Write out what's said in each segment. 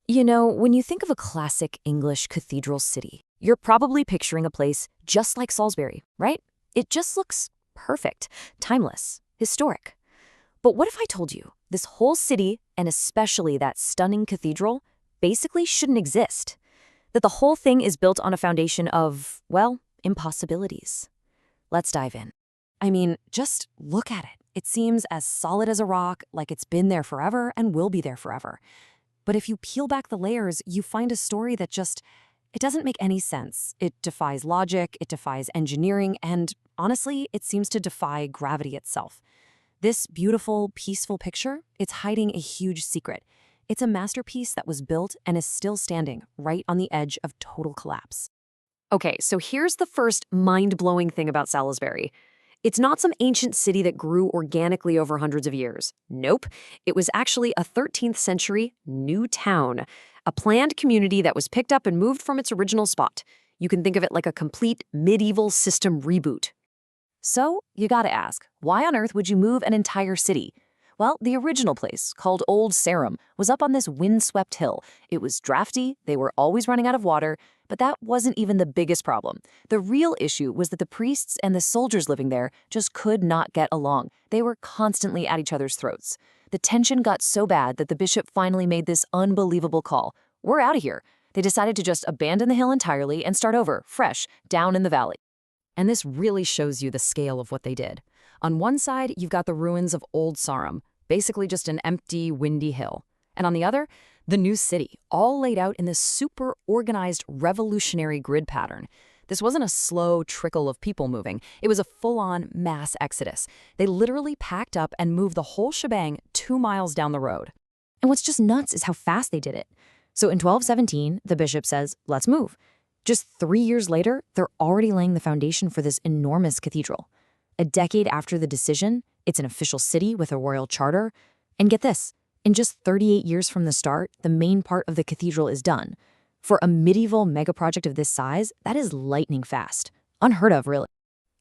You know, when you think of a classic English cathedral city, you're probably picturing a place just like Salisbury, right? It just looks perfect, timeless, historic. But what if I told you this whole city, and especially that stunning cathedral, basically shouldn't exist? That the whole thing is built on a foundation of, well, impossibilities. Let's dive in. I mean, just look at it. It seems as solid as a rock, like it's been there forever and will be there forever. But if you peel back the layers, you find a story that it doesn't make any sense. It defies logic, it defies engineering, and honestly, it seems to defy gravity itself. This beautiful, peaceful picture, it's hiding a huge secret. It's a masterpiece that was built and is still standing right on the edge of total collapse. Okay, so here's the first mind-blowing thing about Salisbury. It's not some ancient city that grew organically over hundreds of years. Nope. It was actually a 13th century new town, a planned community that was picked up and moved from its original spot. You can think of it like a complete medieval system reboot. So, you gotta ask, why on earth would you move an entire city? Well, the original place, called Old Sarum, was up on this windswept hill. It was drafty, they were always running out of water, but that wasn't even the biggest problem. The real issue was that the priests and the soldiers living there just could not get along. They were constantly at each other's throats. The tension got so bad that the bishop finally made this unbelievable call. We're out of here. They decided to just abandon the hill entirely and start over, fresh, down in the valley. And this really shows you the scale of what they did. On one side, you've got the ruins of Old Sarum, basically just an empty, windy hill. And on the other, the new city, all laid out in this super organized, revolutionary grid pattern. This wasn't a slow trickle of people moving. It was a full-on mass exodus. They literally packed up and moved the whole shebang 2 miles down the road. And what's just nuts is how fast they did it. So in 1217, the bishop says, let's move. Just 3 years later, they're already laying the foundation for this enormous cathedral. A decade after the decision, it's an official city with a royal charter. And get this, in just 38 years from the start, the main part of the cathedral is done. For a medieval megaproject of this size, that is lightning fast. Unheard of, really.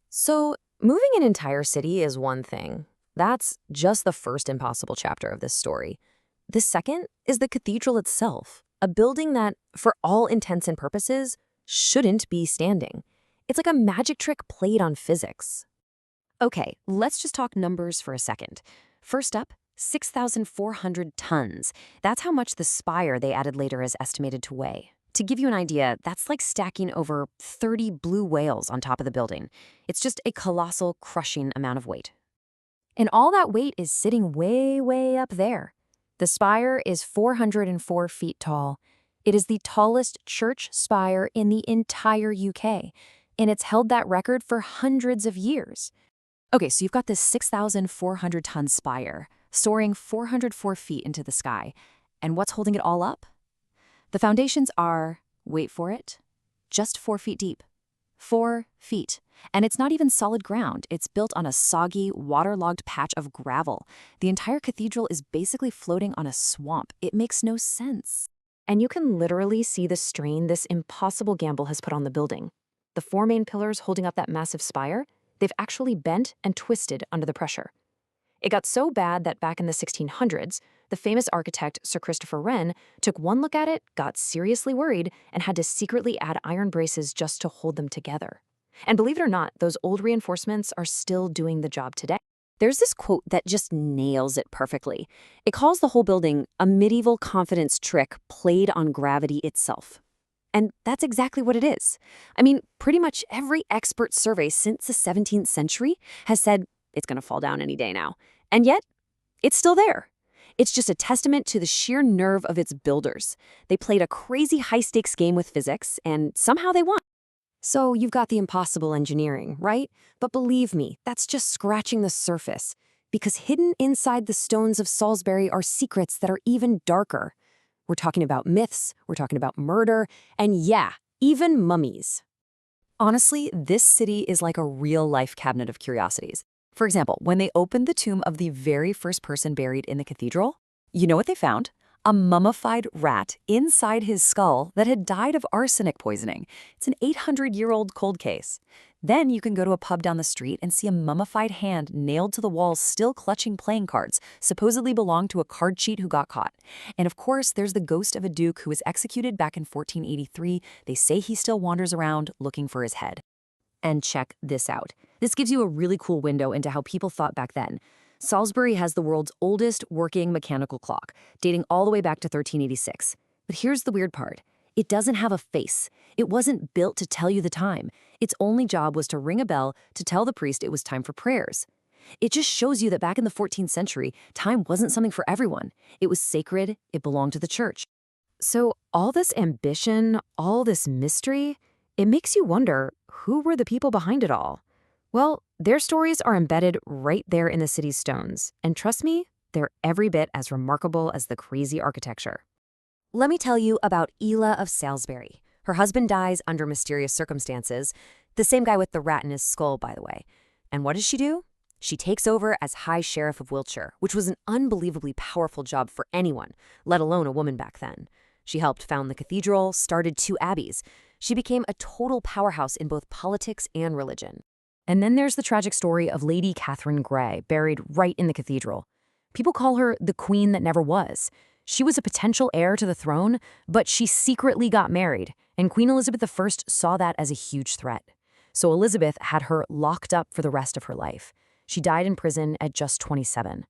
So, moving an entire city is one thing. That's just the first impossible chapter of this story. The second is the cathedral itself, a building that, for all intents and purposes, shouldn't be standing. It's like a magic trick played on physics. Okay, let's just talk numbers for a second. First up, 6,400 tons. That's how much the spire they added later is estimated to weigh. To give you an idea, that's like stacking over 30 blue whales on top of the building. It's just a colossal, crushing amount of weight. And all that weight is sitting way, way up there. The spire is 404 feet tall. It is the tallest church spire in the entire UK, and it's held that record for hundreds of years. Okay, so you've got this 6,400-ton spire, soaring 404 feet into the sky. And what's holding it all up? The foundations are, wait for it, just 4 feet deep. 4 feet. And it's not even solid ground. It's built on a soggy, waterlogged patch of gravel. The entire cathedral is basically floating on a swamp. It makes no sense. And you can literally see the strain this impossible gamble has put on the building. The 4 main pillars holding up that massive spire, they've actually bent and twisted under the pressure. It got so bad that back in the 1600s, the famous architect Sir Christopher Wren took one look at it, got seriously worried, and had to secretly add iron braces just to hold them together. And believe it or not, those old reinforcements are still doing the job today. There's this quote that just nails it perfectly. It calls the whole building a medieval confidence trick played on gravity itself. And that's exactly what it is. I mean, pretty much every expert survey since the 17th century has said it's going to fall down any day now. And yet, it's still there. It's just a testament to the sheer nerve of its builders. They played a crazy high-stakes game with physics, and somehow they won. So you've got the impossible engineering, right? But believe me, that's just scratching the surface. Because hidden inside the stones of Salisbury are secrets that are even darker. We're talking about myths, we're talking about murder, and yeah, even mummies. Honestly, this city is like a real-life cabinet of curiosities. For example, when they opened the tomb of the very first person buried in the cathedral, you know what they found? A mummified rat inside his skull that had died of arsenic poisoning. It's an 800-year-old cold case. Then you can go to a pub down the street and see a mummified hand nailed to the wall still clutching playing cards, supposedly belonged to a card cheat who got caught. And of course, there's the ghost of a duke who was executed back in 1483. They say he still wanders around looking for his head. And check this out. This gives you a really cool window into how people thought back then. Salisbury has the world's oldest working mechanical clock, dating all the way back to 1386. But here's the weird part. It doesn't have a face. It wasn't built to tell you the time. Its only job was to ring a bell to tell the priest it was time for prayers. It just shows you that back in the 14th century, time wasn't something for everyone. It was sacred, it belonged to the church. So all this ambition, all this mystery, it makes you wonder, who were the people behind it all? Well, their stories are embedded right there in the city's stones, and trust me, they're every bit as remarkable as the crazy architecture. Let me tell you about Ela of Salisbury. Her husband dies under mysterious circumstances, the same guy with the rat in his skull, by the way. And what does she do? She takes over as High Sheriff of Wiltshire, which was an unbelievably powerful job for anyone, let alone a woman back then. She helped found the cathedral, started 2 abbeys. She became a total powerhouse in both politics and religion. And then there's the tragic story of Lady Catherine Grey, buried right in the cathedral. People call her the queen that never was. She was a potential heir to the throne, but she secretly got married, and Queen Elizabeth I saw that as a huge threat. So Elizabeth had her locked up for the rest of her life. She died in prison at just 27.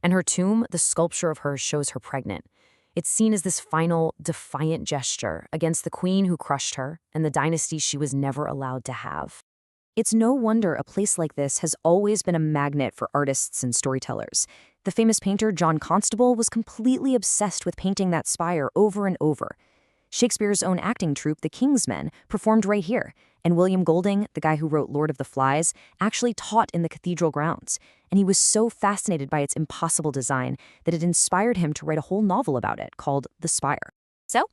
And her tomb, the sculpture of her, shows her pregnant. It's seen as this final, defiant gesture against the queen who crushed her and the dynasty she was never allowed to have. It's no wonder a place like this has always been a magnet for artists and storytellers. The famous painter John Constable was completely obsessed with painting that spire over and over. Shakespeare's own acting troupe, the King's Men, performed right here, and William Golding, the guy who wrote Lord of the Flies, actually taught in the cathedral grounds, and he was so fascinated by its impossible design that it inspired him to write a whole novel about it called The Spire. So,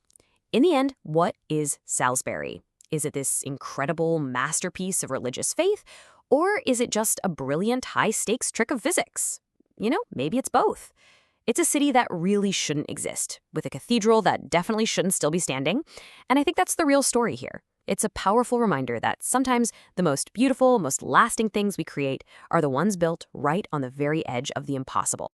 in the end, what is Salisbury? Is it this incredible masterpiece of religious faith, or is it just a brilliant high-stakes trick of physics? You know, maybe it's both. It's a city that really shouldn't exist, with a cathedral that definitely shouldn't still be standing, and I think that's the real story here. It's a powerful reminder that sometimes the most beautiful, most lasting things we create are the ones built right on the very edge of the impossible.